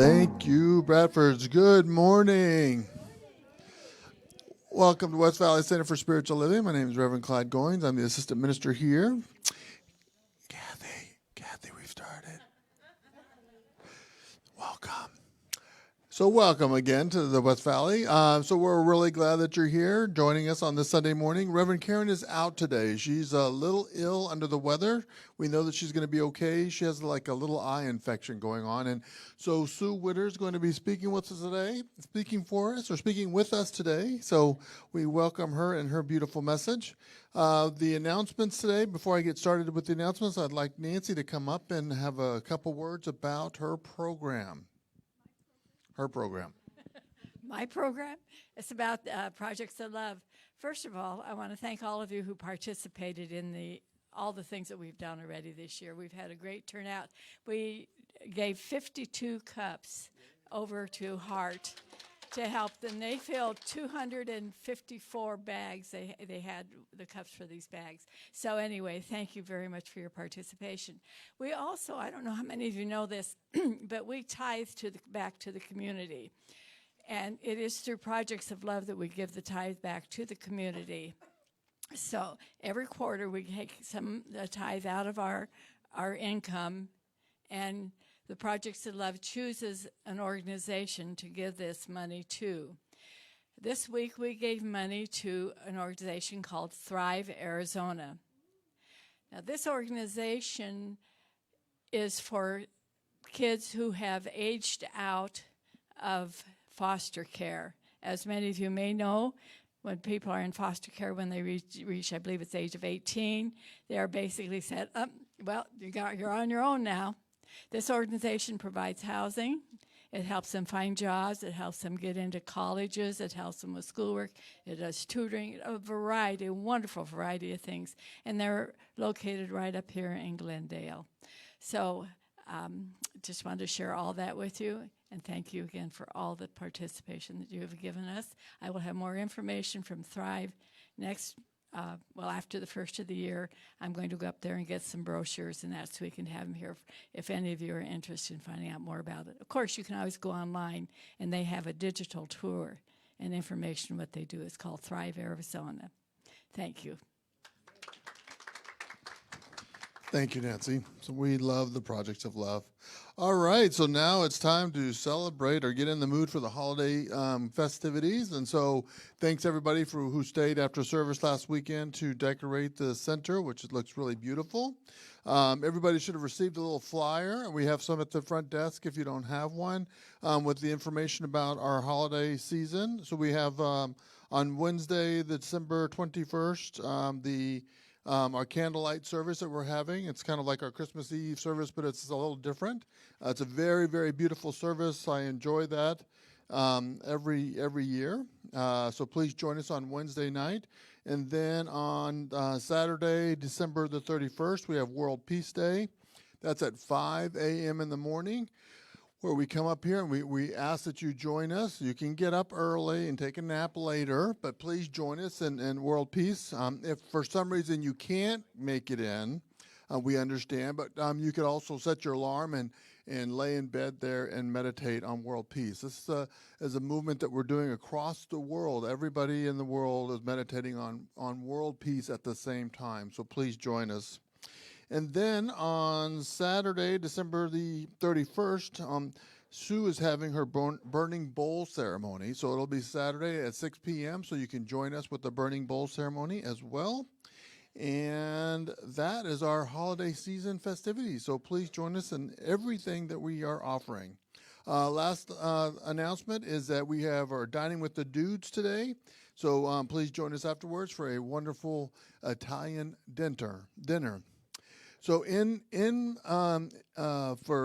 Thank you, Bradfords. Good morning. Welcome to West Valley Center for Spiritual Living. My name is Reverend Clyde Goins. I'm the assistant minister here. Kathy, we've started. Welcome. So welcome again to the West Valley. So we're really glad that you're here joining us on this Sunday morning. Reverend Karen is out today. She's a little ill under the weather. We know that she's going to be okay. She has like a little eye infection going on. And so Sue Witter is going to be speaking with us today, speaking with us today. So we welcome her and her beautiful message. The announcements today, before I get started with the announcements, I'd like Nancy to come up and have a couple words about her program. Her program. My program? It's about Projects of Love. First of all, I want to thank all of you who participated in all the things that we've done already this year. We've had a great turnout. We gave 52 cups over to Heart to help them. They filled 254 bags. They had the cups for these bags. So anyway, thank you very much for your participation. We also, I don't know how many of you know this, but we tithe back to the community. And it is through Projects of Love that we give the tithe back to the community. So every quarter we take the tithe out of our income, and the Projects of Love chooses an organization to give this money to. This week we gave money to an organization called Thrive Arizona. Now this organization is for kids who have aged out of foster care. As many of you may know, when people are in foster care, when they reach I believe it's the age of 18, they are basically said, well, you're on your own now. This organization provides housing. It helps them find jobs. It helps them get into colleges. It helps them with schoolwork. It does tutoring, a wonderful variety of things. And they're located right up here in Glendale. So just wanted to share all that with you. And thank you again for all the participation that you have given us. I will have more information from Thrive after the first of the year. I'm going to go up there and get some brochures and that so we can have them here if any of you are interested in finding out more about it. Of course, you can always go online, and they have a digital tour and information what they do. It's called Thrive Arizona. Thank you. Thank you, Nancy. So we love the Projects of Love. All right, so now it's time to celebrate or get in the mood for the holiday festivities. And so thanks everybody who stayed after service last weekend to decorate the center, which looks really beautiful. Everybody should have received a little flyer. We have some at the front desk if you don't have one, with the information about our holiday season. So we have on Wednesday, December 21st, our candlelight service that we're having. It's kind of like our Christmas Eve service, but it's a little different. It's a very, very beautiful service. I enjoy that every year. So please join us on Wednesday night. And then on Saturday, December the 31st, we have World Peace Day. That's at 5 a.m. in the morning, where we come up here and we ask that you join us. You can get up early and take a nap later, but please join us in World Peace. If for some reason you can't make it in, we understand, but you could also set your alarm and lay in bed there and meditate on World Peace. This is a movement that we're doing across the world. Everybody in the world is meditating on world peace at the same time, so please join us. And then on Saturday, December the 31st, Sue is having her burning bowl ceremony. So it'll be Saturday at 6 p.m., so you can join us with the burning bowl ceremony as well. And that is our holiday season festivities. So please join us in everything that we are offering. Last announcement is that we have our Dining with the Dudes today. So please join us afterwards for a wonderful Italian dinner. So for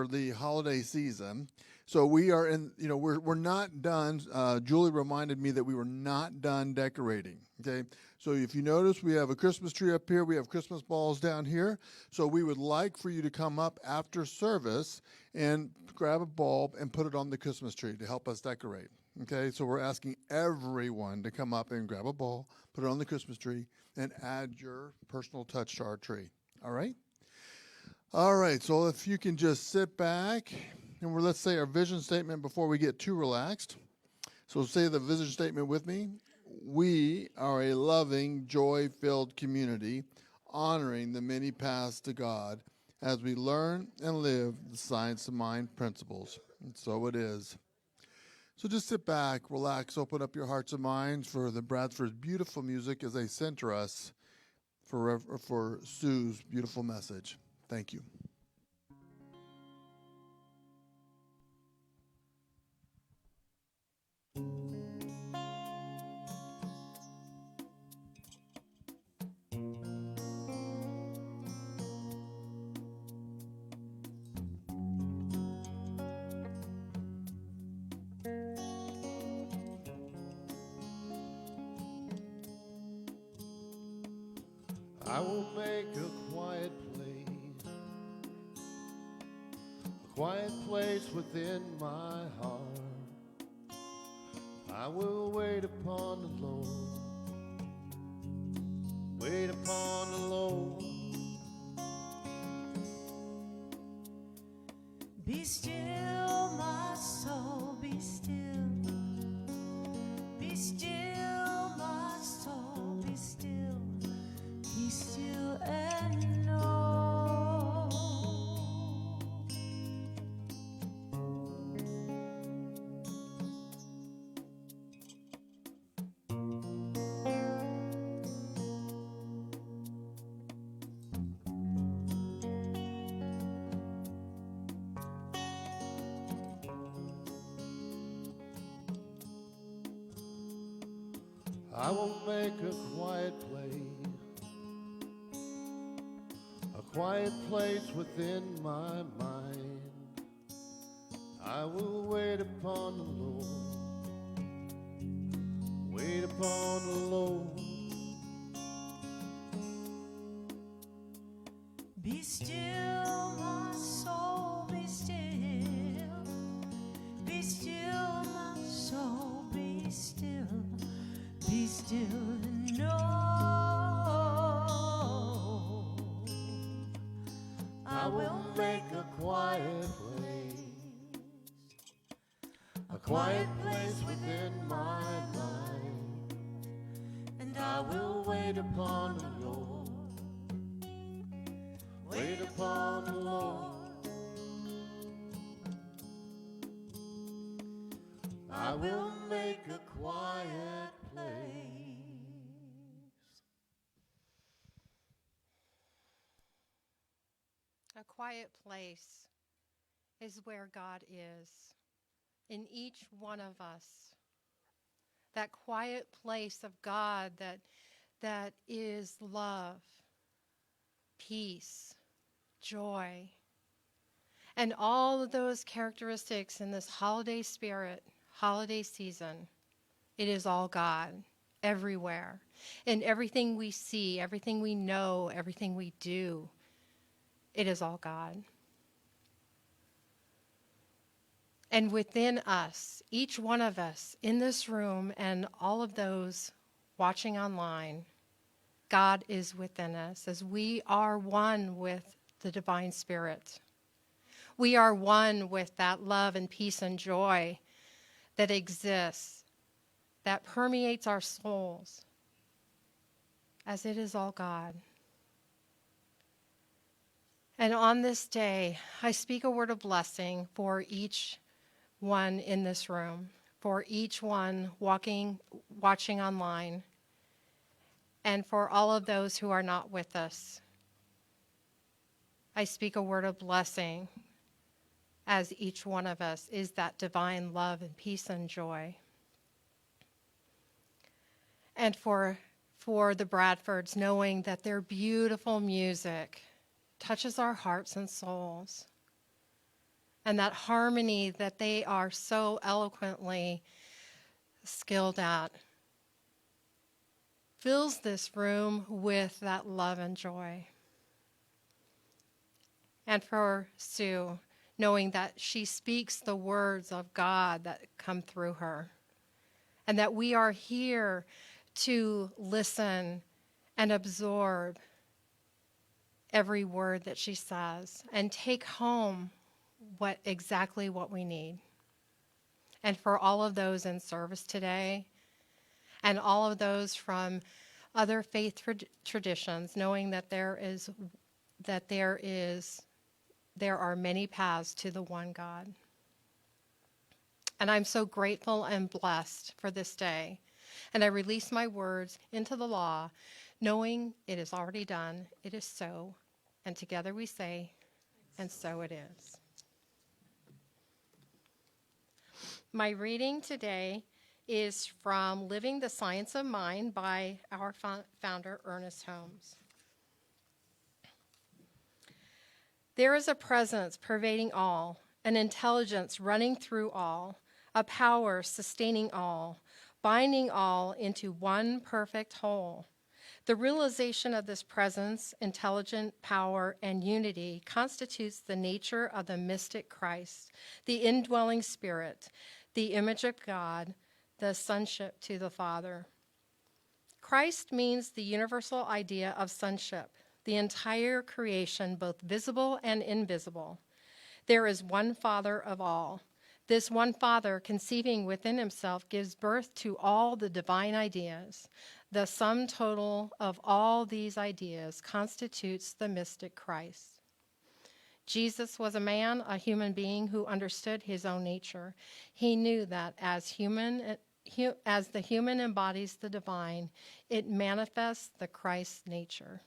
the holiday season, so we are we're not done. Julie reminded me that we were not done decorating. Okay, so if you notice, we have a Christmas tree up here. We have Christmas balls down here. So we would like for you to come up after service and grab a bulb and put it on the Christmas tree to help us decorate. Okay, so we're asking everyone to come up and grab a ball, put it on the Christmas tree, and add your personal touch to our tree. All right? All right, so if you can just sit back and let's say our vision statement before we get too relaxed. So say the vision statement with me. We are a loving, joy-filled community, honoring the many paths to God as we learn and live the science of mind principles. And so it is. So just sit back, relax, open up your hearts and minds for the Bradford's beautiful music as they center us for Sue's beautiful message. Thank you. I will make a quiet place within my heart. I will wait upon the Lord, wait upon the Lord. Be still, my soul, be still. Be still, my soul, be still. Be still and know. I will make a quiet place within my mind. I will wait upon the Lord, wait upon the Lord. Be still, my soul, be still. Be still, my soul, be still. Be still and know. I will make a quiet place within my mind, and I will wait upon the Lord, wait upon the Lord. I will make a quiet place. A quiet place is where God is in each one of us. That quiet place of God that is love, peace, joy, and all of those characteristics in this holiday spirit, holiday season. It is all God everywhere. In everything we see, everything we know, everything we do, it is all God. And within us, each one of us in this room and all of those watching online, God is within us as we are one with the Divine Spirit. We are one with that love and peace and joy that exists, that permeates our souls, as it is all God. And on this day, I speak a word of blessing for each one in this room, for each one watching online, and for all of those who are not with us. I speak a word of blessing as each one of us is that divine love and peace and joy. And for the Bradfords, knowing that their beautiful music touches our hearts and souls, and that harmony that they are so eloquently skilled at fills this room with that love and joy. And for Sue, knowing that she speaks the words of God that come through her, and that we are here to listen and absorb every word that she says and take home exactly what we need. And for all of those in service today, and all of those from other faith traditions, knowing that there are many paths to the one God. And I'm so grateful and blessed for this day. And I release my words into the law, knowing it is already done, it is so. And together we say, and so it is. My reading today is from Living the Science of Mind by our founder, Ernest Holmes. There is a presence pervading all, an intelligence running through all, a power sustaining all, binding all into one perfect whole. The realization of this presence, intelligent power, and unity constitutes the nature of the mystic Christ, the indwelling spirit, the image of God, the sonship to the Father. Christ means the universal idea of sonship, the entire creation, both visible and invisible. There is one Father of all. This one Father, conceiving within himself, gives birth to all the divine ideas. The sum total of all these ideas constitutes the mystic Christ. Jesus was a man, a human being who understood his own nature. He knew that as the human embodies the divine, it manifests the Christ nature.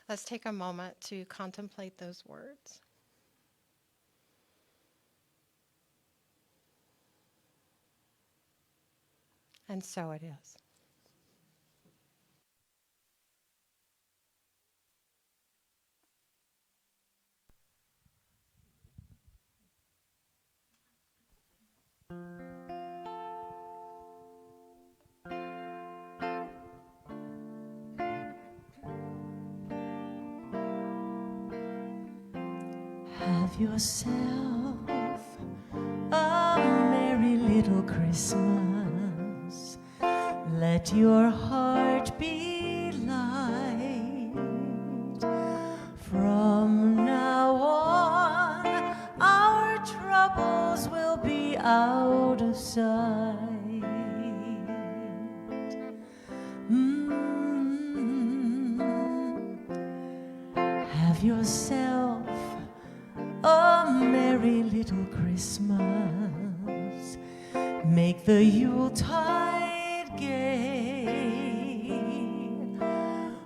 Let's take a moment to contemplate those words. And so it is. Have yourself a merry little Christmas. Let your heart be light. From now on, our troubles will be out of sight. Have yourself a merry little Christmas. Make the Yuletide gay.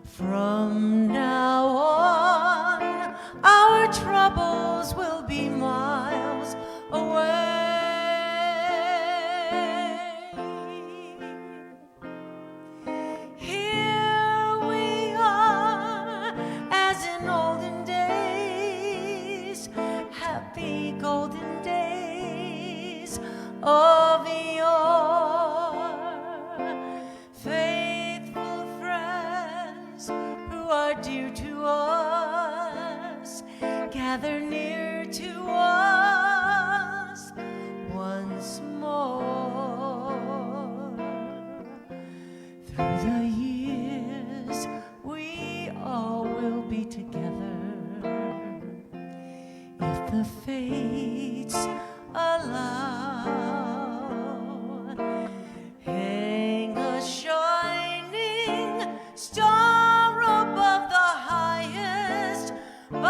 From now on, our troubles will be miles away. Here we are, as in olden days, happy golden days of yore. Faithful friends who are dear to us, gather near to us once more. Through the years, we all will be together, if the fates allow. Hang a shining star above the highest bough,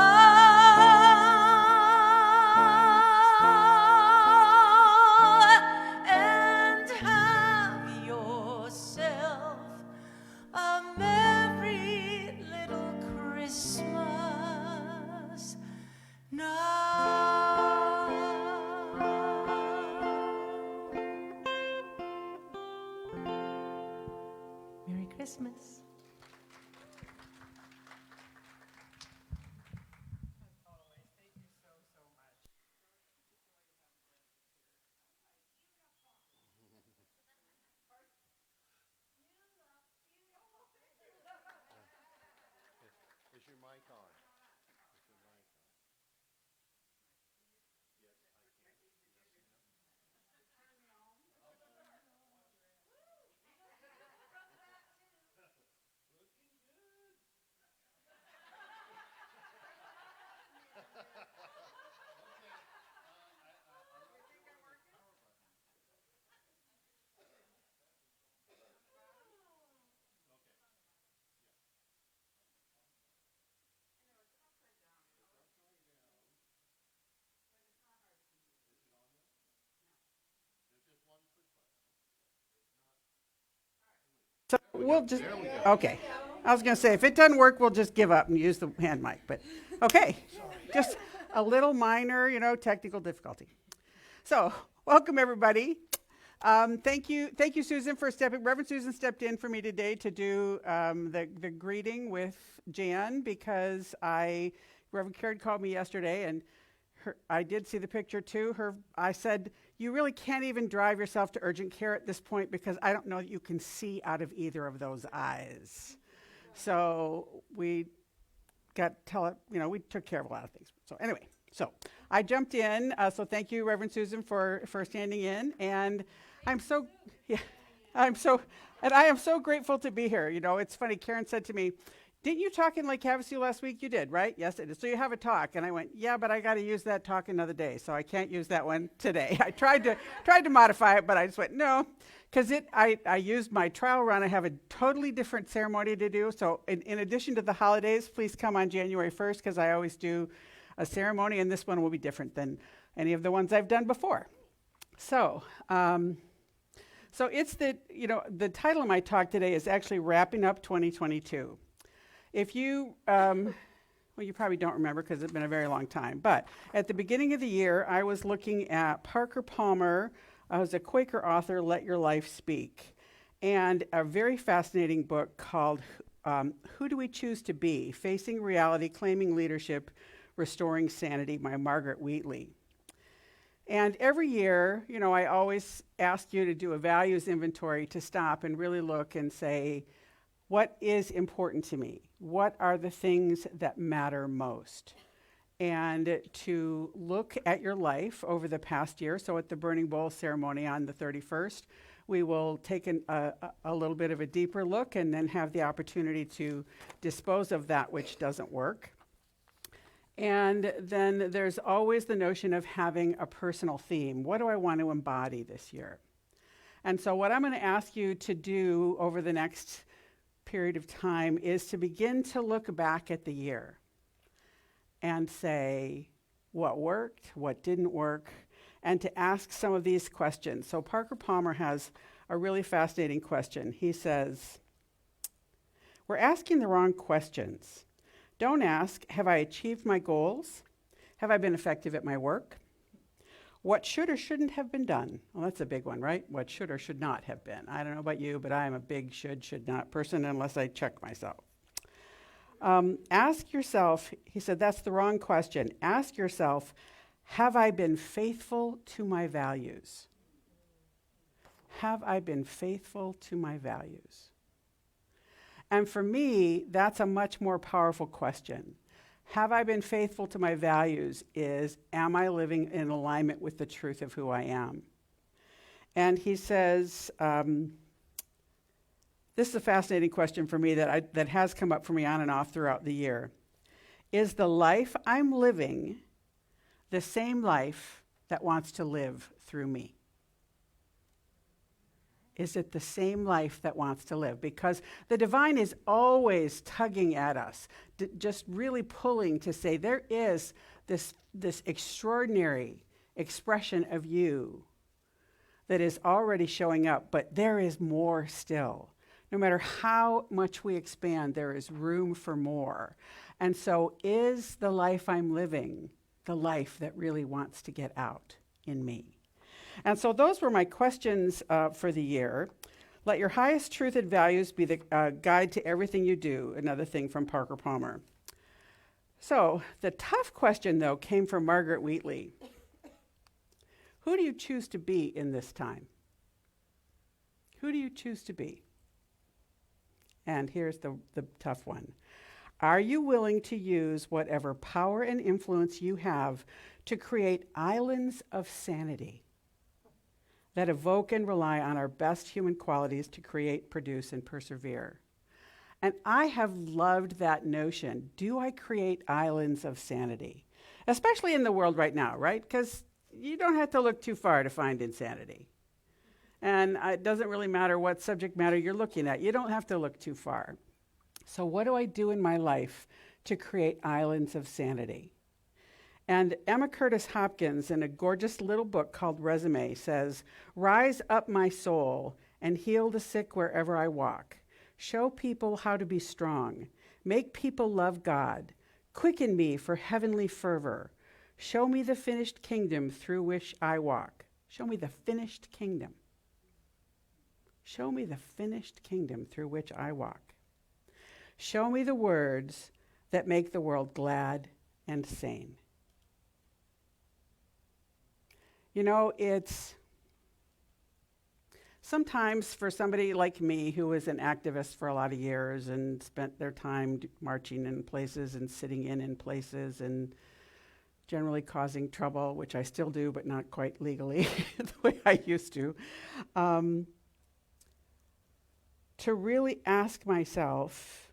and have yourself a merry little Christmas now. Merry Christmas. Is your mic on? So we'll just, okay. I was going to say, if it doesn't work, we'll just give up and use the hand mic. But okay, just a little minor, technical difficulty. So welcome, everybody. Thank you, Susan, for stepping. Reverend Susan stepped in for me today to do the greeting with Jan because Reverend Karen called me yesterday, and I did see the picture too. I said, you really can't even drive yourself to urgent care at this point because I don't know that you can see out of either of those eyes. So we we took care of a lot of things. So anyway, I jumped in. So thank you, Reverend Susan, for standing in, and I am so grateful to be here. It's funny. Karen said to me, "Didn't you talk in Lake Havasu last week?" You did, right? Yes, I did. So you have a talk, and I went, "Yeah, but I got to use that talk another day, so I can't use that one today." I tried to modify it, but I just went no, because I used my trial run. I have a totally different ceremony to do. So in addition to the holidays, please come on January 1st, because I always do a ceremony, and this one will be different than any of the ones I've done before. So it's the title of my talk today is actually Wrapping Up 2022. If you, you probably don't remember because it's been a very long time, but at the beginning of the year, I was looking at Parker Palmer, who's a Quaker author, Let Your Life Speak, and a very fascinating book called Who Do We Choose to Be? Facing Reality, Claiming Leadership, Restoring Sanity by Margaret Wheatley. And every year, I always ask you to do a values inventory to stop and really look and say, what is important to me? What are the things that matter most? And to look at your life over the past year. So at the Burning Bowl ceremony on the 31st, we will take a little bit of a deeper look and then have the opportunity to dispose of that which doesn't work. And then there's always the notion of having a personal theme. What do I want to embody this year? And so what I'm going to ask you to do over the next period of time is to begin to look back at the year and say what worked, what didn't work, and to ask some of these questions. So Parker Palmer has a really fascinating question. He says, we're asking the wrong questions. Don't ask, have I achieved my goals? Have I been effective at my work? What should or shouldn't have been done? Well, that's a big one, right? What should or should not have been. I don't know about you, but I am a big should not person unless I check myself. Ask yourself, he said, that's the wrong question. Ask yourself, have I been faithful to my values? Have I been faithful to my values? And for me, that's a much more powerful question. Have I been faithful to my values is, am I living in alignment with the truth of who I am? And he says, this is a fascinating question for me that has come up for me on and off throughout the year. Is the life I'm living the same life that wants to live through me? Is it the same life that wants to live? Because the divine is always tugging at us, just really pulling to say there is this extraordinary expression of you that is already showing up, but there is more still. No matter how much we expand, there is room for more. And so is the life I'm living the life that really wants to get out in me? And so those were my questions for the year. Let your highest truth and values be the guide to everything you do. Another thing from Parker Palmer. So the tough question, though, came from Margaret Wheatley. Who do you choose to be in this time? Who do you choose to be? And here's the tough one. Are you willing to use whatever power and influence you have to create islands of sanity that evoke and rely on our best human qualities to create, produce, and persevere? And I have loved that notion. Do I create islands of sanity? Especially in the world right now, right? Because you don't have to look too far to find insanity. And it doesn't really matter what subject matter you're looking at. You don't have to look too far. So what do I do in my life to create islands of sanity? And Emma Curtis Hopkins, in a gorgeous little book called Resume, says, rise up, my soul, and heal the sick wherever I walk. Show people how to be strong. Make people love God. Quicken me for heavenly fervor. Show me the finished kingdom through which I walk. Show me the finished kingdom. Show me the finished kingdom through which I walk. Show me the words that make the world glad and sane. You know, it's sometimes for somebody like me who was an activist for a lot of years and spent their time marching in places and sitting in places and generally causing trouble, which I still do, but not quite legally the way I used to really ask myself,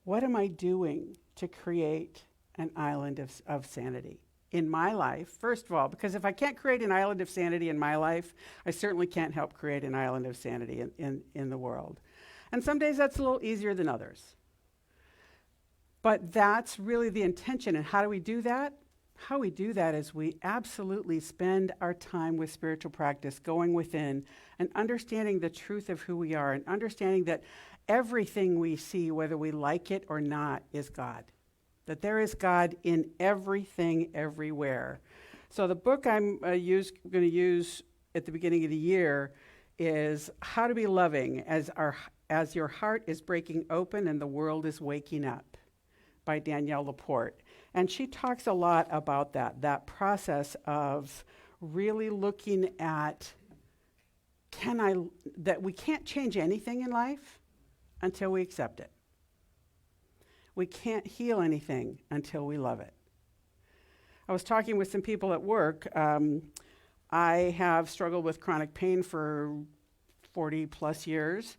what am I doing to create an island of sanity in my life? First of all, because if I can't create an island of sanity in my life, I certainly can't help create an island of sanity in the world. And some days that's a little easier than others. But that's really the intention. And how do we do that? How we do that is we absolutely spend our time with spiritual practice, going within and understanding the truth of who we are and understanding that everything we see, whether we like it or not, is God. That there is God in everything, everywhere. So the book I'm going to use at the beginning of the year is How to Be Loving as Your Heart is Breaking Open and the World is Waking Up by Danielle Laporte. And she talks a lot about that process of really looking at that we can't change anything in life until we accept it. We can't heal anything until we love it. I was talking with some people at work. I have struggled with chronic pain for 40 plus years,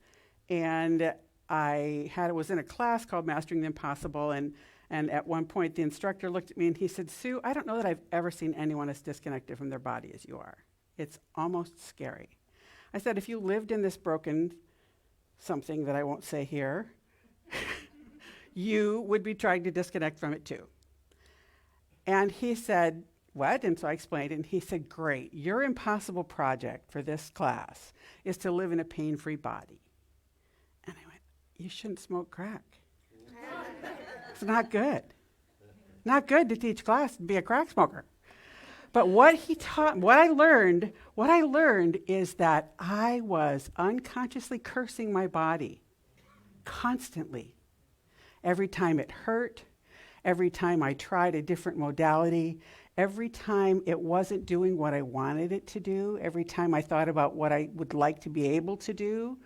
and I was in a class called Mastering the Impossible, and at one point the instructor looked at me and he said, "Sue, I don't know that I've ever seen anyone as disconnected from their body as you are. It's almost scary." I said, "If you lived in this broken something that I won't say here, you would be trying to disconnect from it too." And he said, "What?" And so I explained, and he said, "Great, your impossible project for this class is to live in a pain-free body." And I went, "You shouldn't smoke crack. It's not good. Not good to teach class and be a crack smoker." But what he taught, what I learned is that I was unconsciously cursing my body constantly. Every time it hurt, every time I tried a different modality, every time it wasn't doing what I wanted it to do, every time I thought about what I would like to be able to do,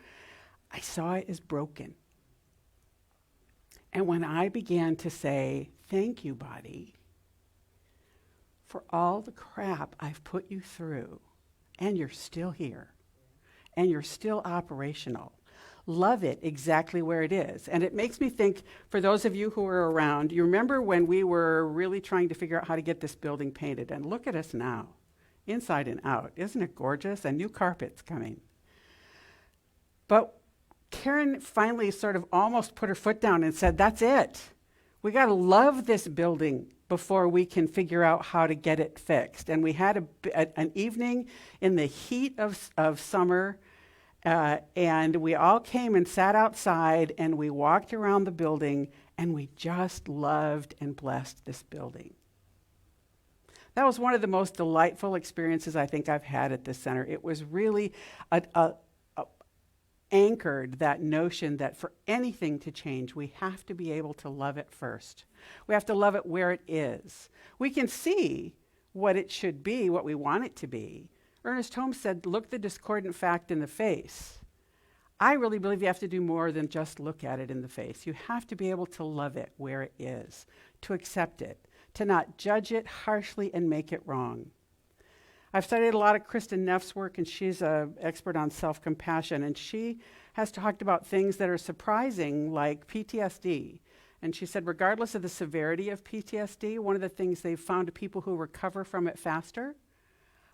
I saw it as broken. And when I began to say, "Thank you, body, for all the crap I've put you through, and you're still here, and you're still operational. Love it exactly where it is." And it makes me think, for those of you who were around, you remember when we were really trying to figure out how to get this building painted, and look at us now, inside and out. Isn't it gorgeous? And new carpet's coming. But Karen finally sort of almost put her foot down and said, "That's it. We got to love this building before we can figure out how to get it fixed." And we had an evening in the heat of summer, and we all came and sat outside, and we walked around the building, and we just loved and blessed this building. That was one of the most delightful experiences I think I've had at this center. It was really anchored that notion that for anything to change, we have to be able to love it first. We have to love it where it is. We can see what it should be, what we want it to be. Ernest Holmes said, "Look the discordant fact in the face." I really believe you have to do more than just look at it in the face. You have to be able to love it where it is, to accept it, to not judge it harshly and make it wrong. I've studied a lot of Kristen Neff's work, and she's an expert on self-compassion, and she has talked about things that are surprising, like PTSD. And she said, regardless of the severity of PTSD, one of the things they've found people who recover from it faster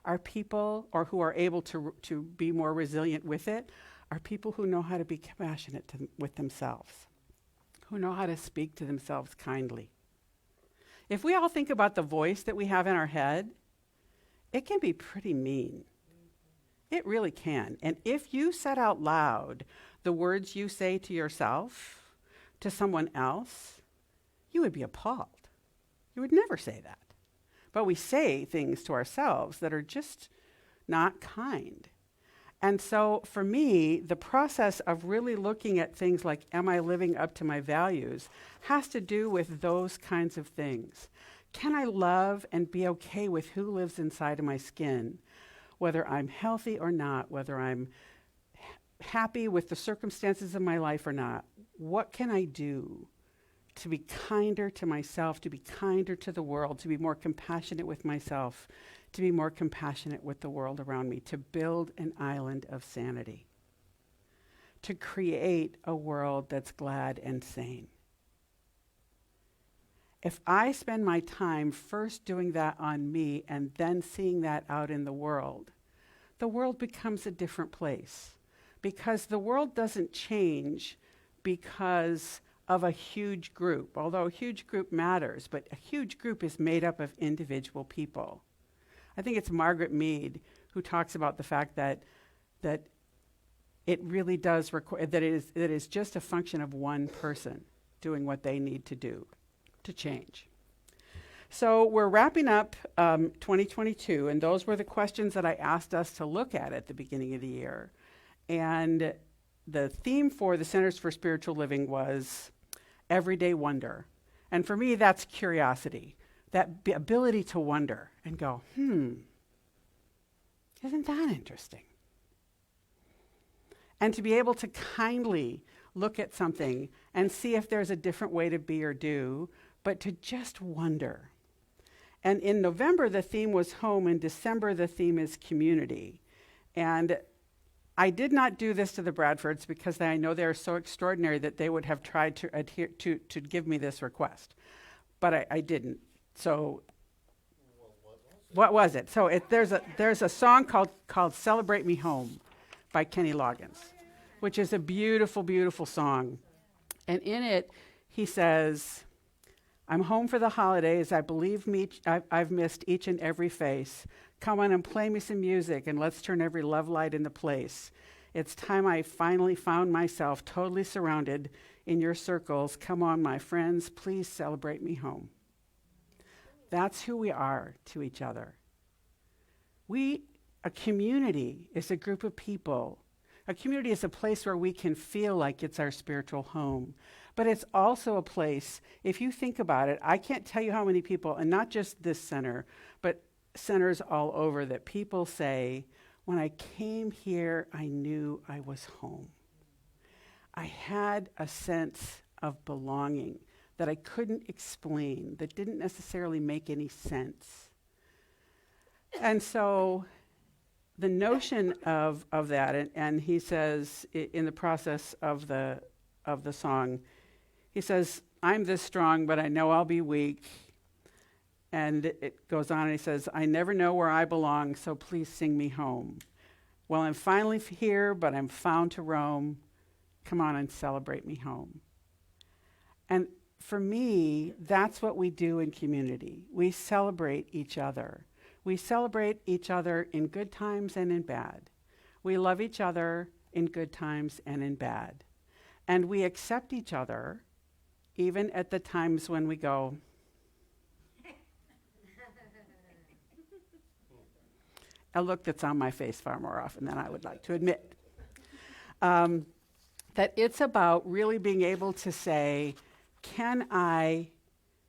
are people, or who are able to be more resilient with it, are people who know how to be compassionate with themselves, who know how to speak to themselves kindly. If we all think about the voice that we have in our head, it can be pretty mean. It really can. And if you said out loud the words you say to yourself, to someone else, you would be appalled. You would never say that. But we say things to ourselves that are just not kind. And so for me, the process of really looking at things like, am I living up to my values, has to do with those kinds of things. Can I love and be okay with who lives inside of my skin, whether I'm healthy or not, whether I'm happy with the circumstances of my life or not? What can I do to be kinder to myself, to be kinder to the world, to be more compassionate with myself, to be more compassionate with the world around me, to build an island of sanity, to create a world that's glad and sane? If I spend my time first doing that on me and then seeing that out in the world becomes a different place. Because the world doesn't change because of a huge group, although a huge group matters, but a huge group is made up of individual people. I think it's Margaret Mead who talks about the fact that it really does require, that it is just a function of one person doing what they need to do to change. So we're wrapping up 2022, and those were the questions that I asked us to look at the beginning of the year. And the theme for the Centers for Spiritual Living was everyday wonder. And for me, that's curiosity, that ability to wonder and go, isn't that interesting? And to be able to kindly look at something and see if there's a different way to be or do, but to just wonder. And in November, the theme was home. In December, the theme is community. And I did not do this to the Bradfords because I know they're so extraordinary that they would have tried to adhere to give me this request. But I didn't. So what was it? So there's a song called Celebrate Me Home by Kenny Loggins, which is a beautiful, beautiful song. And in it, he says, I'm home for the holidays. I believe I've missed each and every face. Come on and play me some music, and let's turn every love light into place. It's time I finally found myself totally surrounded in your circles. Come on, my friends, please celebrate me home. That's who we are to each other. A community is a group of people. A community is a place where we can feel like it's our spiritual home. But it's also a place, if you think about it, I can't tell you how many people, and not just this center, but centers all over, that people say, when I came here, I knew I was home. I had a sense of belonging that I couldn't explain, that didn't necessarily make any sense. And so the notion of that, and he says in the process of the song, he says, I'm this strong, but I know I'll be weak. And it goes on and he says, I never know where I belong, so please sing me home. Well, I'm finally here, but I'm found to roam. Come on and celebrate me home. And for me, that's what we do in community. We celebrate each other. We celebrate each other in good times and in bad. We love each other in good times and in bad. And we accept each other even at the times when we go, a look that's on my face far more often than I would like to admit. That it's about really being able to say, can I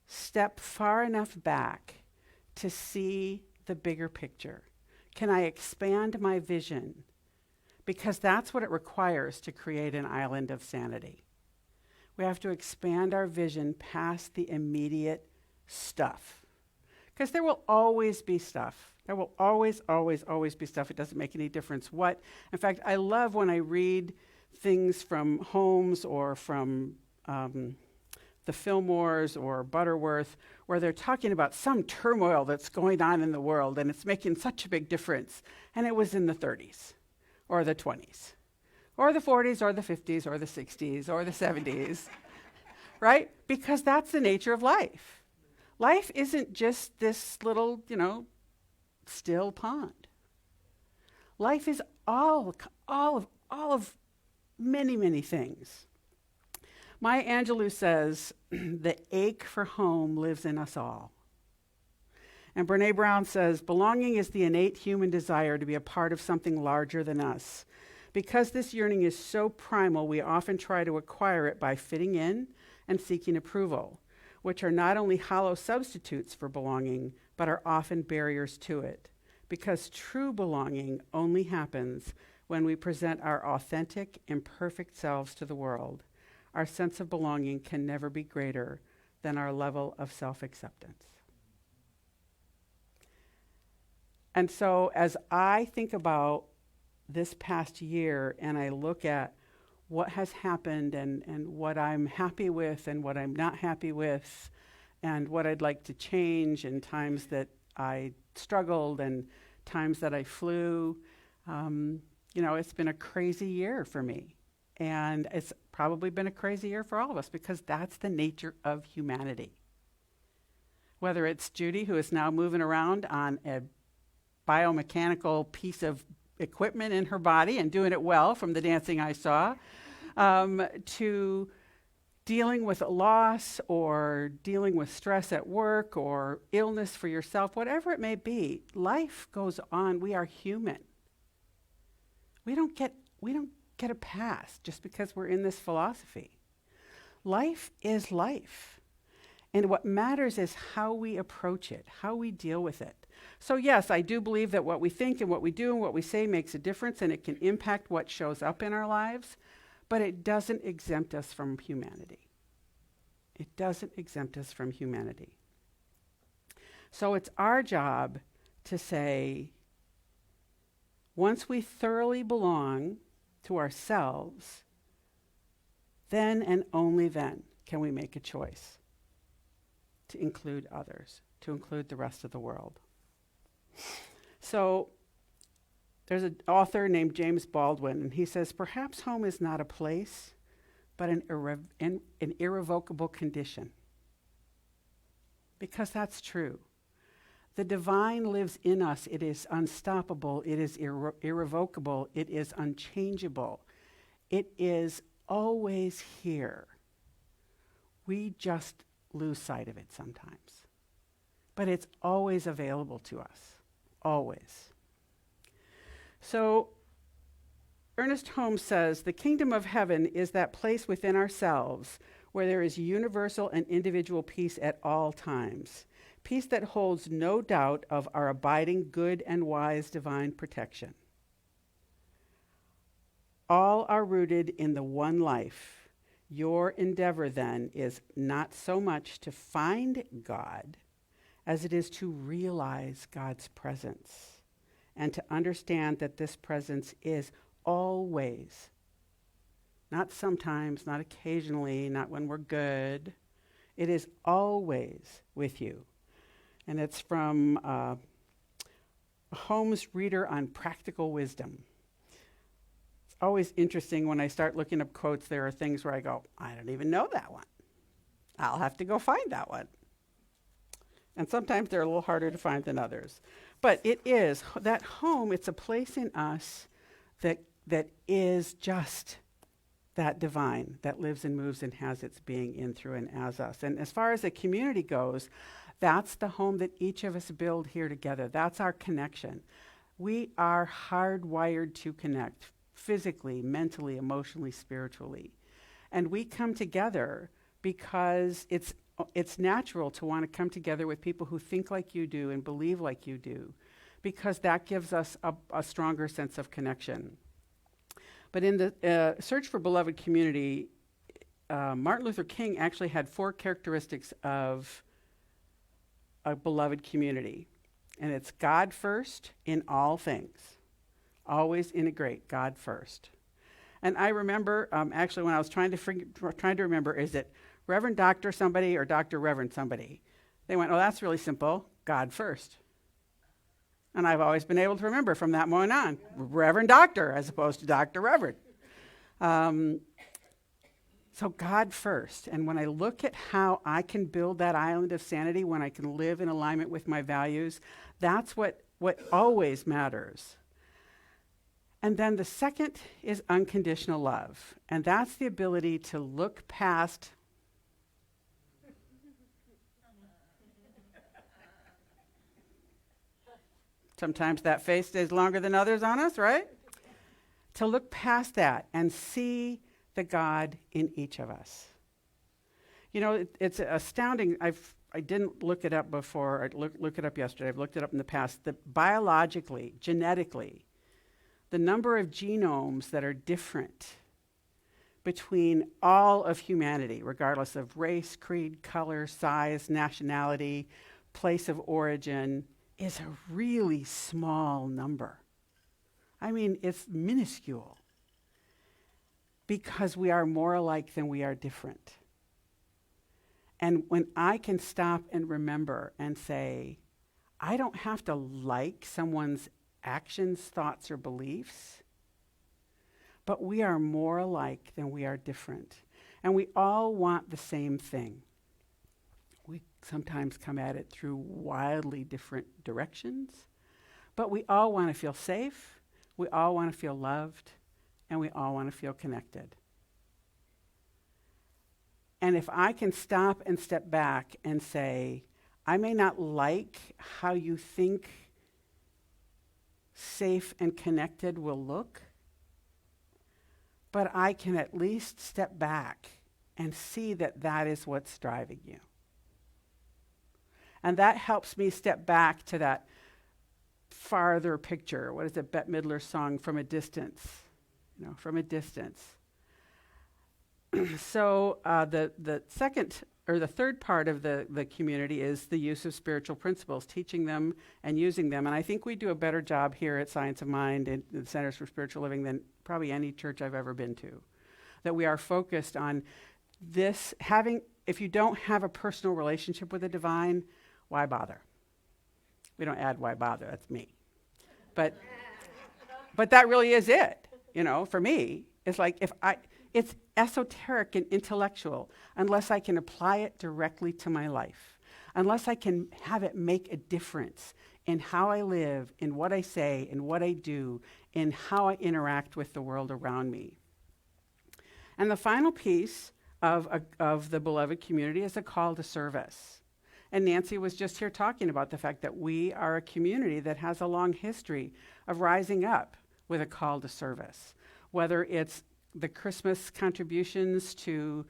step far enough back to see the bigger picture? Can I expand my vision? Because that's what it requires to create an island of sanity. We have to expand our vision past the immediate stuff. Because there will always be stuff. There will always, always, always be stuff. It doesn't make any difference what. In fact, I love when I read things from Holmes or from the Fillmores or Butterworth, where they're talking about some turmoil that's going on in the world, and it's making such a big difference. And it was in the 30s, or the 20s, or the 40s, or the 50s, or the 60s, or the 70s, right? Because that's the nature of life. Life isn't just this little, still pond. Life is all of many, many things. Maya Angelou says, the ache for home lives in us all. And Brene Brown says, belonging is the innate human desire to be a part of something larger than us. Because this yearning is so primal, we often try to acquire it by fitting in and seeking approval, which are not only hollow substitutes for belonging, but are often barriers to it. Because true belonging only happens when we present our authentic, imperfect selves to the world. Our sense of belonging can never be greater than our level of self-acceptance. And so as I think about this past year and I look at what has happened and what I'm happy with and what I'm not happy with and what I'd like to change and times that I struggled and times that I flew, it's been a crazy year for me. And it's probably been a crazy year for all of us because that's the nature of humanity. Whether it's Judy, who is now moving around on a biomechanical piece of equipment in her body and doing it well from the dancing I saw, to dealing with loss or dealing with stress at work or illness for yourself, whatever it may be, life goes on. We are human. We don't get a pass just because we're in this philosophy. Life is life. And what matters is how we approach it, how we deal with it. So yes, I do believe that what we think and what we do and what we say makes a difference, and it can impact what shows up in our lives, but it doesn't exempt us from humanity. It doesn't exempt us from humanity. So it's our job to say, once we thoroughly belong to ourselves, then and only then can we make a choice to include others, to include the rest of the world. So there's an author named James Baldwin, and he says, perhaps home is not a place, but an irrevocable condition. Because that's true. The divine lives in us. It is unstoppable. It is irrevocable. It is unchangeable. It is always here. We just lose sight of it sometimes. But it's always available to us. Always. So Ernest Holmes says, the kingdom of heaven is that place within ourselves where there is universal and individual peace at all times. Peace that holds no doubt of our abiding good and wise divine protection. All are rooted in the one life. Your endeavor then is not so much to find God as it is to realize God's presence and to understand that this presence is always, not sometimes, not occasionally, not when we're good. It is always with you. And it's from Holmes' Reader on Practical Wisdom. It's always interesting when I start looking up quotes, there are things where I go, I don't even know that one. I'll have to go find that one. And sometimes they're a little harder to find than others. But it is, that home, it's a place in us that is just that divine, that lives and moves and has its being in, through, and as us. And as far as the community goes, that's the home that each of us build here together. That's our connection. We are hardwired to connect physically, mentally, emotionally, spiritually. And we come together because it's natural to want to come together with people who think like you do and believe like you do, because that gives us a stronger sense of connection. But in the Search for Beloved Community, Martin Luther King actually had 4 characteristics of a beloved community. And it's God first in all things. Always integrate God first. And I remember, actually, when I was trying to remember, is it Reverend Doctor somebody or Dr. Reverend somebody? They went, oh, that's really simple. God first. And I've always been able to remember from that moment on, Reverend Doctor as opposed to Dr. Reverend. So God first. And when I look at how I can build that island of sanity, when I can live in alignment with my values, that's what always matters. And then the second is unconditional love. And that's the ability to look past sometimes that face stays longer than others on us, right? To look past that and see the God in each of us. You know, it's astounding. I didn't look it up before. I look it up yesterday. I've looked it up in the past. That biologically, genetically, the number of genomes that are different between all of humanity, regardless of race, creed, color, size, nationality, place of origin, is a really small number. I mean, it's minuscule because we are more alike than we are different. And when I can stop and remember and say, I don't have to like someone's actions, thoughts, or beliefs, but we are more alike than we are different. And we all want the same thing. We sometimes come at it through wildly different directions, but we all want to feel safe, we all want to feel loved, and we all want to feel connected. And if I can stop and step back and say, I may not like how you think safe and connected will look, but I can at least step back and see that that is what's driving you. And that helps me step back to that farther picture. What is it, Bette Midler's song, From a Distance? You know, from a distance. So the second or the third part of the community is the use of spiritual principles, teaching them and using them. And I think we do a better job here at Science of Mind and the Centers for Spiritual Living than probably any church I've ever been to. That we are focused on this, if you don't have a personal relationship with the divine, why bother? We don't add why bother, that's me. But that really is it, you know, for me. It's like it's esoteric and intellectual unless I can apply it directly to my life, unless I can have it make a difference in how I live, in what I say, in what I do, in how I interact with the world around me. And the final piece of the beloved community is a call to service. And Nancy was just here talking about the fact that we are a community that has a long history of rising up with a call to service, whether it's the Christmas contributions to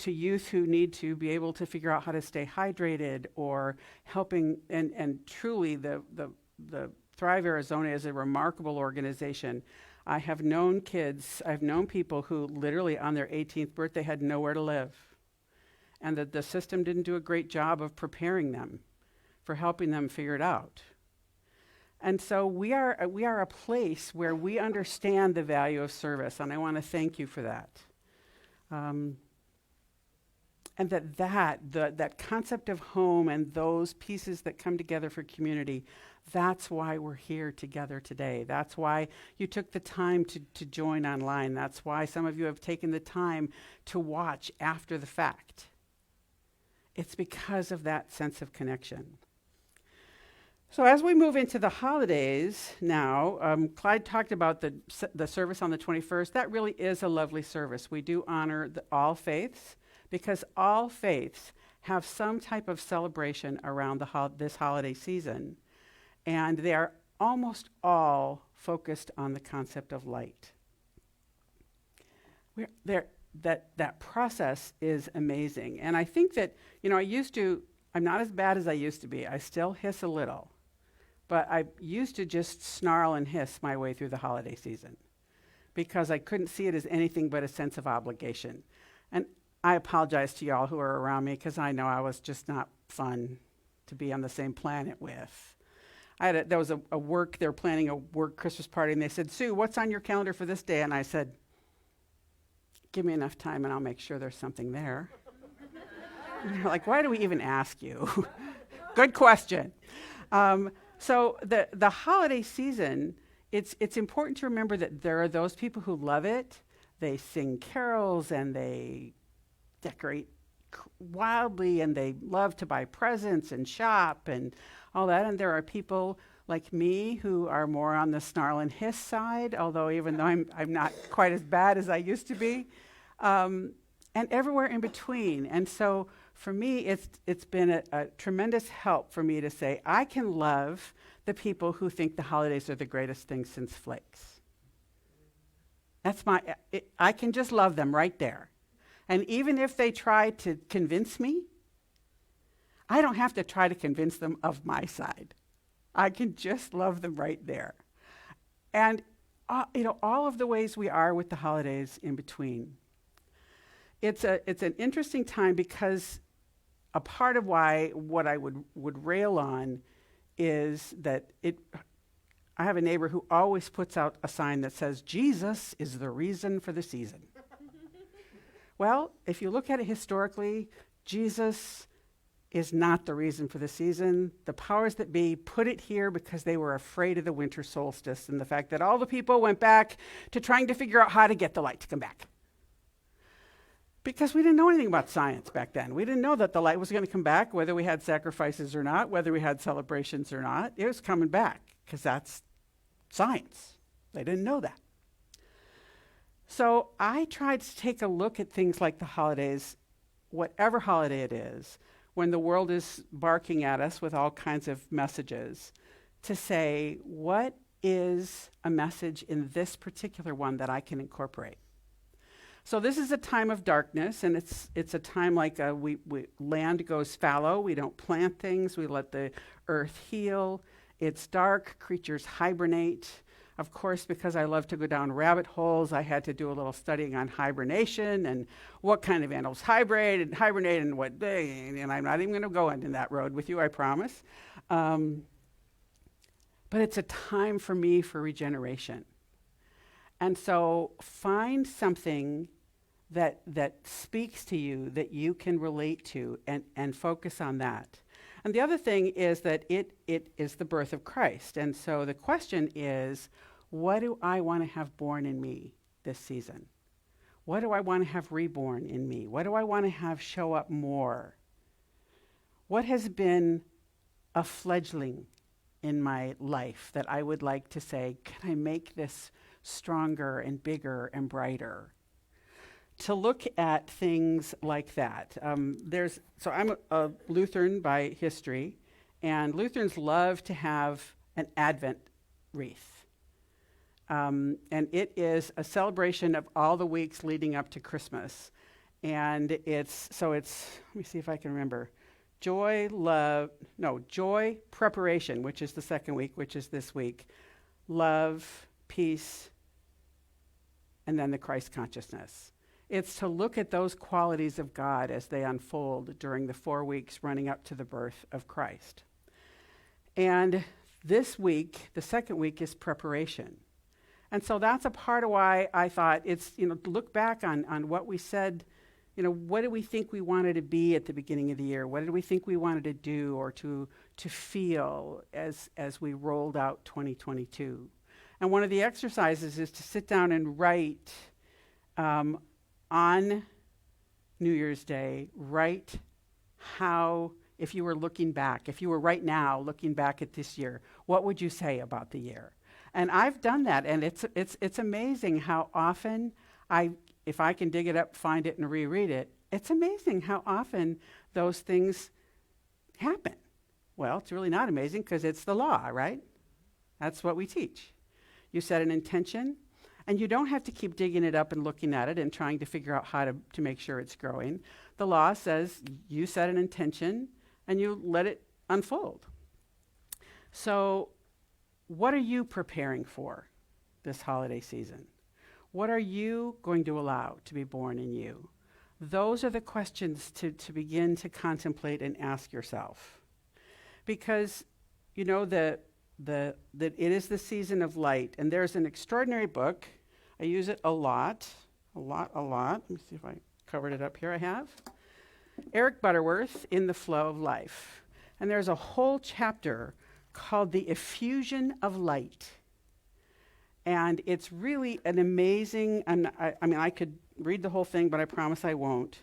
youth who need to be able to figure out how to stay hydrated, or helping, and truly the Thrive Arizona is a remarkable organization. I've known people who literally on their 18th birthday had nowhere to live. And the system didn't do a great job of preparing them for helping them figure it out. And so we are a place where we understand the value of service, and I want to thank you for that. And that concept of home and those pieces that come together for community, that's why we're here together today. That's why you took the time to join online. That's why some of you have taken the time to watch after the fact. It's because of that sense of connection. So as we move into the holidays now, Clyde talked about the service on the 21st. That really is a lovely service. We do honor all faiths, because all faiths have some type of celebration around this holiday season. And they are almost all focused on the concept of light. That process is amazing. And I think that, I'm not as bad as I used to be. I still hiss a little. But I used to just snarl and hiss my way through the holiday season because I couldn't see it as anything but a sense of obligation. And I apologize to y'all who are around me because I know I was just not fun to be on the same planet with. There was they were planning a work Christmas party, and they said, Sue, what's on your calendar for this day? And I said, give me enough time and I'll make sure there's something there. And they're like, why do we even ask you? Good question. So the holiday season, it's important to remember that there are those people who love it. They sing carols and they decorate wildly, and they love to buy presents and shop and all that. And there are people like me who are more on the snarl and hiss side, although even though I'm not quite as bad as I used to be, and everywhere in between. And so for me, it's been a tremendous help for me to say, I can love the people who think the holidays are the greatest thing since flakes. That's I can just love them right there. And even if they try to convince me, I don't have to try to convince them of my side. I can just love them right there. And, all of the ways we are with the holidays in between. It's an interesting time because a part of what I would rail on is that I have a neighbor who always puts out a sign that says, Jesus is the reason for the season. Well, if you look at it historically, Jesus is not the reason for the season. The powers that be put it here because they were afraid of the winter solstice and the fact that all the people went back to trying to figure out how to get the light to come back. Because we didn't know anything about science back then. We didn't know that the light was going to come back, whether we had sacrifices or not, whether we had celebrations or not. It was coming back because that's science. They didn't know that. So I tried to take a look at things like the holidays, whatever holiday it is, when the world is barking at us with all kinds of messages, to say, what is a message in this particular one that I can incorporate? So this is a time of darkness, and it's a time like land goes fallow. We don't plant things. We let the earth heal. It's dark. Creatures hibernate. Of course, because I love to go down rabbit holes, I had to do a little studying on hibernation and what kind of animals hibernate and what they, and I'm not even going to go into that road with you, I promise. But it's a time for me for regeneration. And so find something that speaks to you, that you can relate to, and focus on that. And the other thing is that it is the birth of Christ. And so the question is, what do I want to have born in me this season? What do I want to have reborn in me? What do I want to have show up more? What has been a fledgling in my life that I would like to say, can I make this stronger and bigger and brighter? To look at things like that. So I'm a Lutheran by history, and Lutherans love to have an Advent wreath. And it is a celebration of all the weeks leading up to Christmas. And it's, let me see if I can remember. Joy, preparation, which is the second week, which is this week. Love, peace, and then the Christ consciousness. It's to look at those qualities of God as they unfold during the 4 weeks running up to the birth of Christ. And this week, the second week, is preparation. And so that's a part of why I thought it's, to look back on what we said, what did we think we wanted to be at the beginning of the year? What did we think we wanted to do or to feel as we rolled out 2022? And one of the exercises is to sit down and write on New Year's Day, write how, if you were looking back, if you were right now looking back at this year, what would you say about the year? And I've done that, and it's amazing how often if I can dig it up, find it, and reread it, it's amazing how often those things happen. Well, it's really not amazing because it's the law, right? That's what we teach. You set an intention, and you don't have to keep digging it up and looking at it and trying to figure out how to make sure it's growing. The law says you set an intention, and you let it unfold. So what are you preparing for this holiday season? What are you going to allow to be born in you? Those are the questions to begin to contemplate and ask yourself. Because, that it is the season of light. And there's an extraordinary book. I use it a lot. Let me see if I covered it up here. I have. Eric Butterworth, In the Flow of Life. And there's a whole chapter called The Effusion of Light. And it's really an amazing, and I could read the whole thing, but I promise I won't.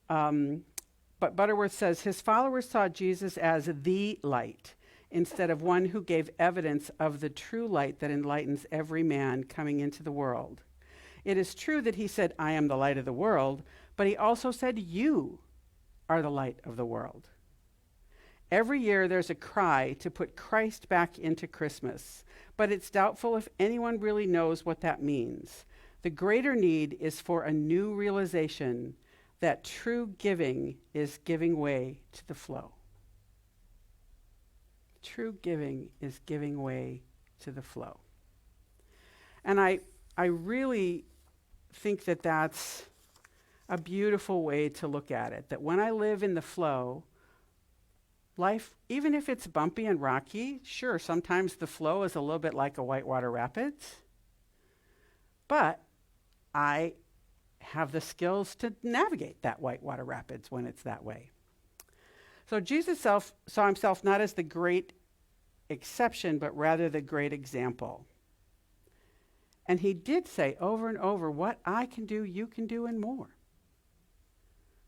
But Butterworth says his followers saw Jesus as the light, instead of one who gave evidence of the true light that enlightens every man coming into the world. It is true that he said, I am the light of the world, but he also said, you are the light of the world. Every year there's a cry to put Christ back into Christmas, but it's doubtful if anyone really knows what that means. The greater need is for a new realization that true giving is giving way to the flow. True giving is giving way to the flow. And I really think that that's a beautiful way to look at it, that when I live in the flow, life, even if it's bumpy and rocky, sure, sometimes the flow is a little bit like a whitewater rapids, but I have the skills to navigate that whitewater rapids when it's that way. So Jesus saw himself not as the great exception, but rather the great example. And he did say over and over, what I can do, you can do, and more.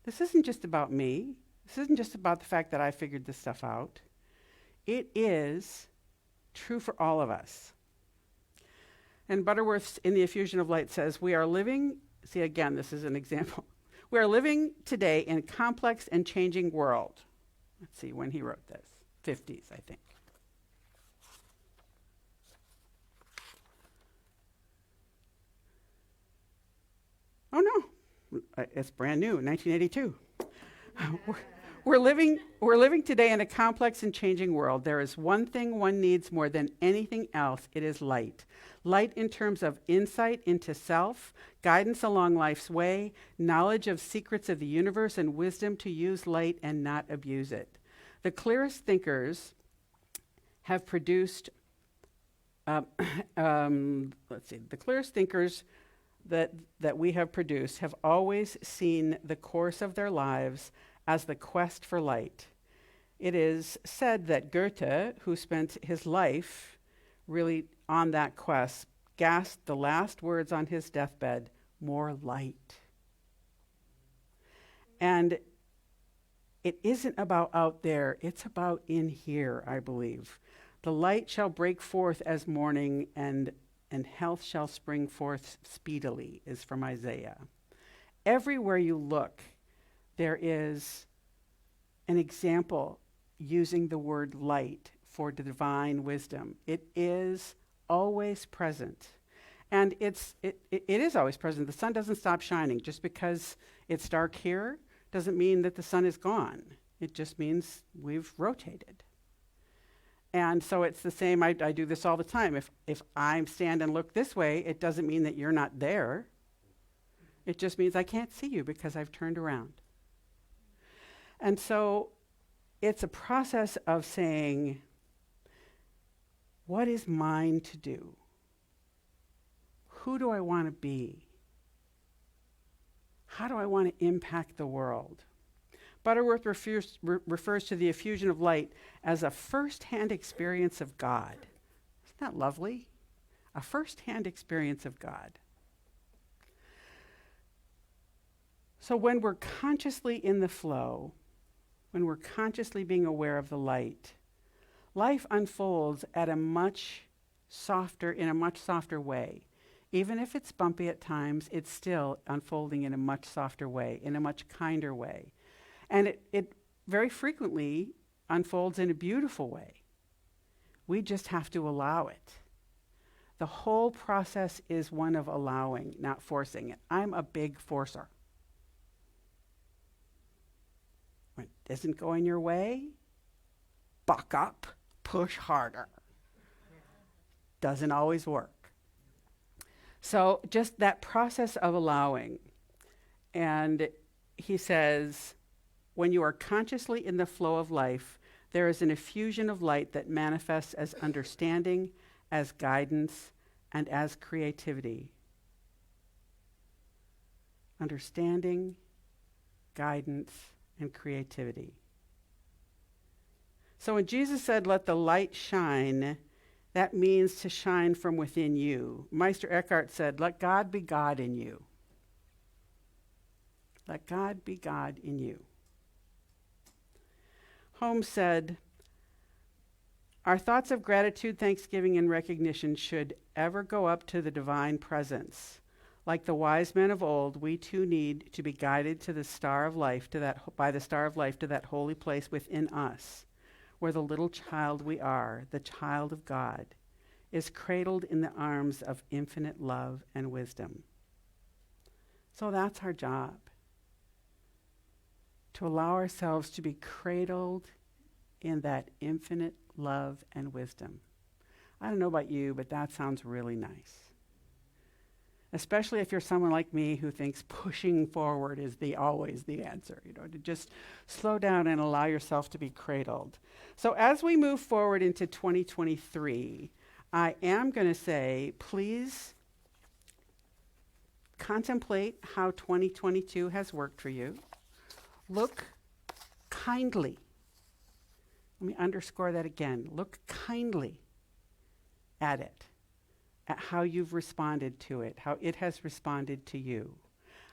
This isn't just about me. This isn't just about the fact that I figured this stuff out. It is true for all of us. And Butterworth's In the Effusion of Light says, we are living, see again, this is an example. We are living today in a complex and changing world. Let's see when he wrote this, 50s, I think. Oh no, it's brand new, 1982. We're living today in a complex and changing world. There is one thing one needs more than anything else. It is light. Light in terms of insight into self, guidance along life's way, knowledge of secrets of the universe, and wisdom to use light and not abuse it. The clearest thinkers have produced, the clearest thinkers that we have produced have always seen the course of their lives as the quest for light. It is said that Goethe, who spent his life really on that quest, gasped the last words on his deathbed, more light. And it isn't about out there, it's about in here, I believe. The light shall break forth as morning, and health shall spring forth speedily, is from Isaiah. Everywhere you look, there is an example using the word light for divine wisdom. It is always present. And it is always present. The sun doesn't stop shining. Just because it's dark here doesn't mean that the sun is gone. It just means we've rotated. And so it's the same, I do this all the time. If I stand and look this way, it doesn't mean that you're not there. It just means I can't see you because I've turned around. And so it's a process of saying, what is mine to do? Who do I want to be? How do I want to impact the world? Butterworth refers to the effusion of light as a first-hand experience of God. Isn't that lovely? A first-hand experience of God. So when we're consciously in the flow, when we're consciously being aware of the light, life unfolds in a much softer way. Even if it's bumpy at times, it's still unfolding in a much softer way, in a much kinder way. And it very frequently unfolds in a beautiful way. We just have to allow it. The whole process is one of allowing, not forcing it. I'm a big forcer. When it isn't going your way, buck up, push harder. Doesn't always work. So just that process of allowing. And he says, when you are consciously in the flow of life, there is an effusion of light that manifests as understanding, as guidance, and as creativity. Understanding, guidance, and creativity. So when Jesus said, let the light shine, that means to shine from within you. Meister Eckhart said, let God be God in you. Let God be God in you. Holmes said, Our thoughts of gratitude, thanksgiving, and recognition should ever go up to the divine presence. Like the wise men of old, we too need to be guided to the star of life, by the star of life, to that holy place within us, where the little child we are, the child of God, is cradled in the arms of infinite love and wisdom. So that's our job, to allow ourselves to be cradled in that infinite love and wisdom. I don't know about you, but that sounds really nice. Especially if you're someone like me who thinks pushing forward is always the answer, to just slow down and allow yourself to be cradled. So as we move forward into 2023, I am going to say, please contemplate how 2022 has worked for you. Look kindly. Let me underscore that again. Look kindly at it, at how you've responded to it, how it has responded to you,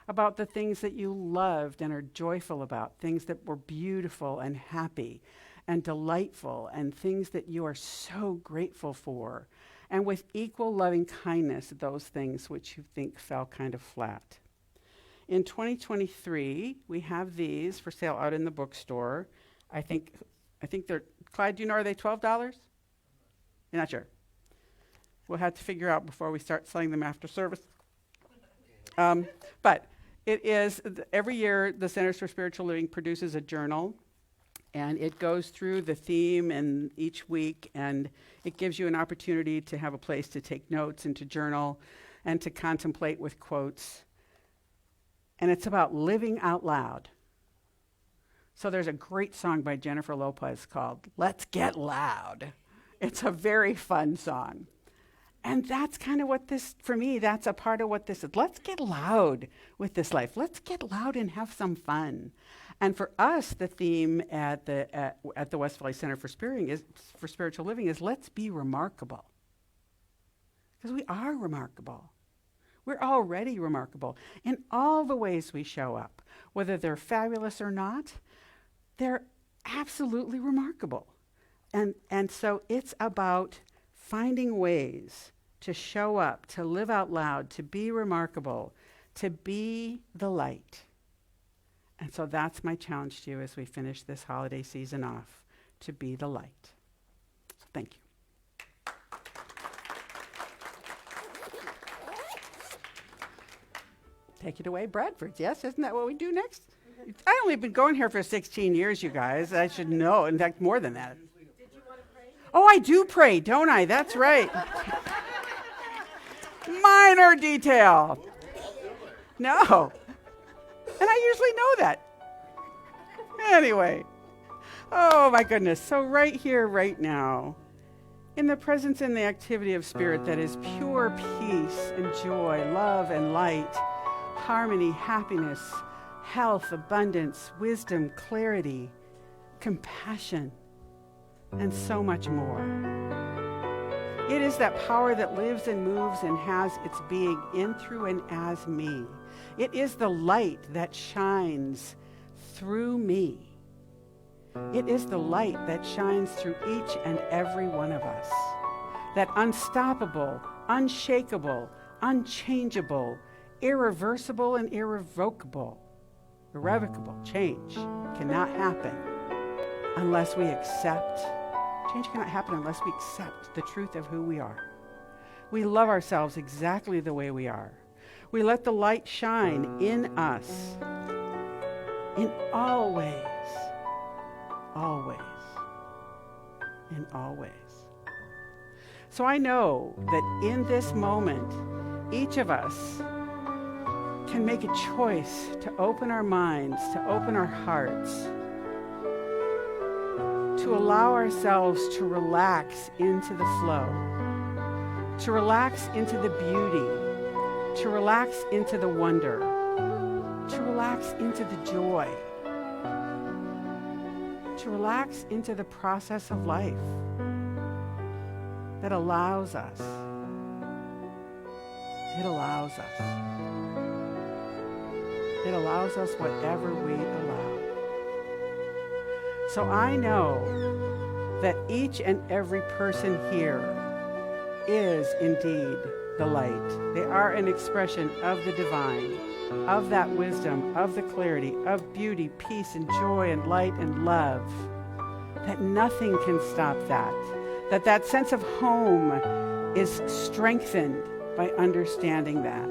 about the things that you loved and are joyful about, things that were beautiful and happy and delightful, and things that you are so grateful for, and with equal loving kindness, those things which you think fell kind of flat. In 2023, we have these for sale out in the bookstore. I think they're, Clyde, do you know, are they $12? You're not sure? We'll have to figure out before we start selling them after service. But it is, every year, the Centers for Spiritual Living produces a journal, and it goes through the theme and each week, and it gives you an opportunity to have a place to take notes and to journal and to contemplate with quotes. And it's about living out loud. So there's a great song by Jennifer Lopez called "Let's Get Loud." It's a very fun song. And that's kind of what this, for me, that's a part of what this is. Let's get loud with this life. Let's get loud and have some fun. And for us, the theme at the West Valley Center for Spiritual Living is let's be remarkable. Because we are remarkable. We're already remarkable in all the ways we show up. Whether they're fabulous or not, they're absolutely remarkable. And so it's about finding ways to show up, to live out loud, to be remarkable, to be the light. And so that's my challenge to you as we finish this holiday season off, to be the light. Thank you. Take it away, Bradford. Yes, isn't that what we do next? I've only been going here for 16 years, you guys. I should know. In fact, more than that. Did you want to pray? Oh, I do pray, don't I? That's right. Minor detail. No. And I usually know that. Anyway. Oh, my goodness. So right here, right now, in the presence and the activity of spirit that is pure peace and joy, love and light, harmony, happiness, health, abundance, wisdom, clarity, compassion, and so much more. It is that power that lives and moves and has its being in, through, and as me. It is the light that shines through me. It is the light that shines through each and every one of us. That unstoppable, unshakable, unchangeable, irreversible, and irrevocable change cannot happen unless we accept. Change cannot happen unless we accept the truth of who we are. We love ourselves exactly the way we are. We let the light shine in us in all ways. Always. In all ways. So I know that in this moment, each of us can make a choice to open our minds, to open our hearts, to allow ourselves to relax into the flow, to relax into the beauty, to relax into the wonder, to relax into the joy, to relax into the process of life that allows us. It allows us. It allows us whatever we allow. So I know that each and every person here is indeed the light. They are an expression of the divine, of that wisdom, of the clarity, of beauty, peace, and joy, and light, and love. That nothing can stop that. That sense of home is strengthened by understanding that.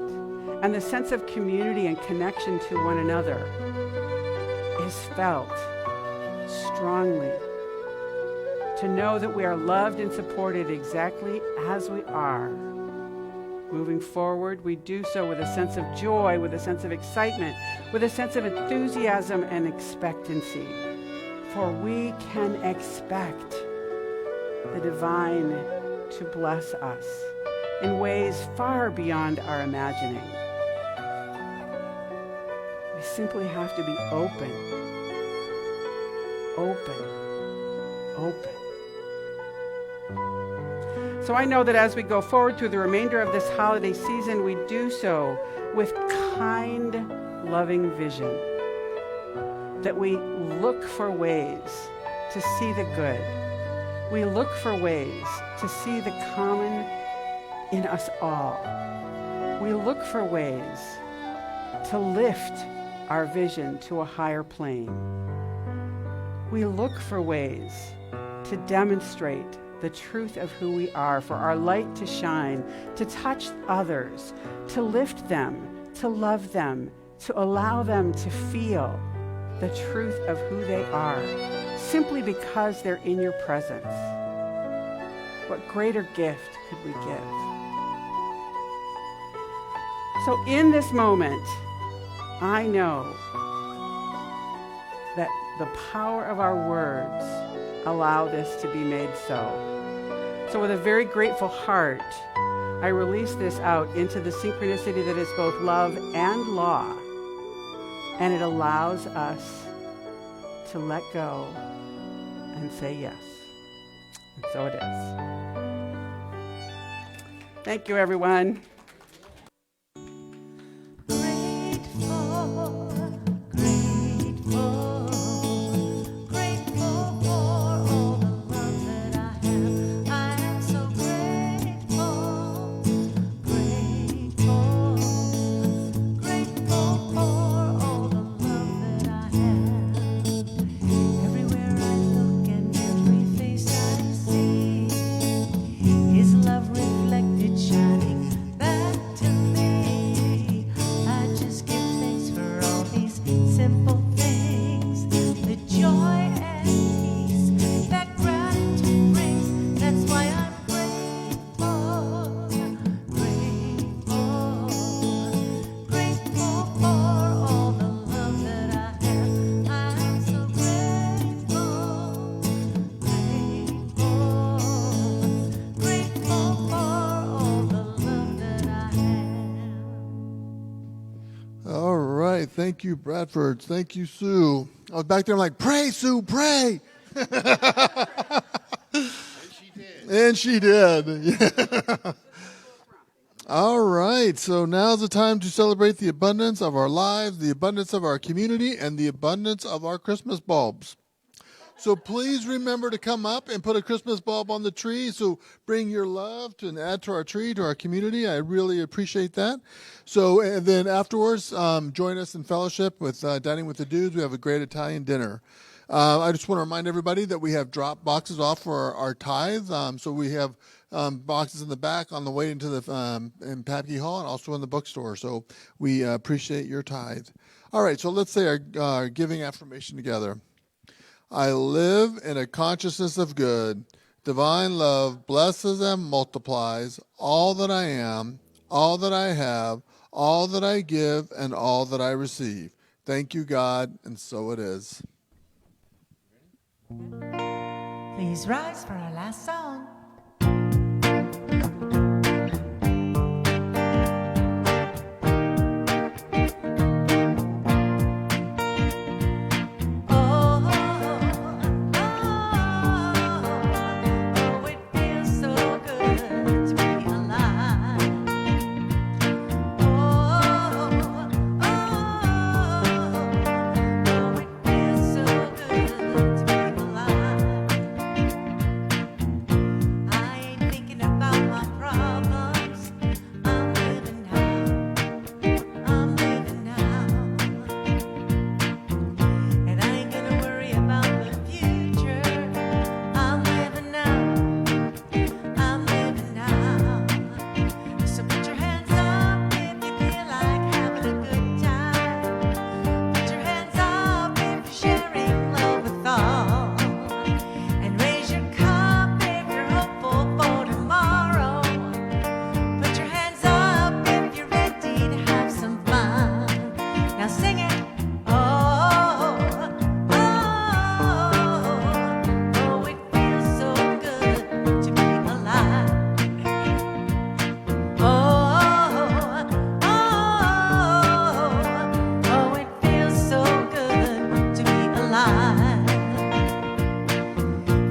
And the sense of community and connection to one another is felt strongly. To know that we are loved and supported exactly as we are. Moving forward, we do so with a sense of joy, with a sense of excitement, with a sense of enthusiasm and expectancy. For we can expect the divine to bless us in ways far beyond our imagining. We simply have to be open, open, open. So I know that as we go forward through the remainder of this holiday season, we do so with kind, loving vision. That we look for ways to see the good. We look for ways to see the common in us all. We look for ways to lift our vision to a higher plane. We look for ways to demonstrate the truth of who we are, for our light to shine, to touch others, to lift them, to love them, to allow them to feel the truth of who they are, simply because they're in your presence. What greater gift could we give? So in this moment, I know that the power of our words allow this to be made so. So with a very grateful heart, I release this out into the synchronicity that is both love and law. And it allows us to let go and say yes. And so it is. Thank you, everyone. Thank you, Bradford. Thank you, Sue. I was back there, I'm like, pray, Sue, pray. And she did. All right, so now's the time to celebrate the abundance of our lives, the abundance of our community, and the abundance of our Christmas bulbs. So please remember to come up and put a Christmas bulb on the tree. So bring your love to and add to our tree, to our community. I really appreciate that. So, and then afterwards, join us in fellowship with Dining with the Dudes. We have a great Italian dinner. I just want to remind everybody that we have drop boxes off for our tithes. So we have boxes in the back on the way into the in Papke Hall and also in the bookstore. So we appreciate your tithe. All right, so let's say our giving affirmation together. I live in a consciousness of good. Divine love blesses and multiplies all that I am, all that I have, all that I give, and all that I receive. Thank you, God, and so it is. Please rise for our last song.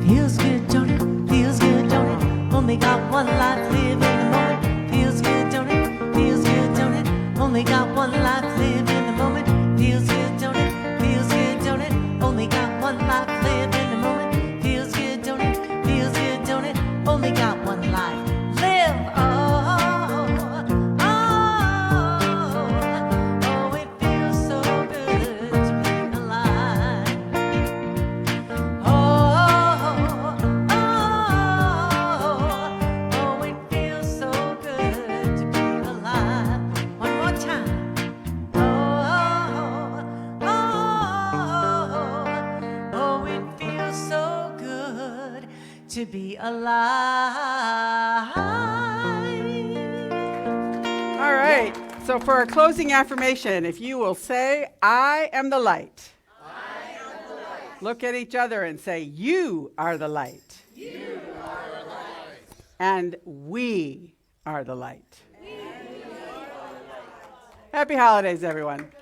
Feels good, don't it? Feels good, don't it? Only got one life, live in the moment. Feels good, don't it? Feels good, don't it? Only got one life, live in the moment. Feels good, don't it? Feels good, don't it? Only got one life, live in the moment. Feels good, don't it? Feels good, don't it? Only got one life, live. Oh, it feels so good to be alive. Oh, it feels so good to be alive. One more time. Oh, it feels so good to be alive. All right. So for our closing affirmation, if you will say, I am the light. I am the light. Look at each other and say, you are the light. You are the light. And we are the light. Happy holidays, everyone.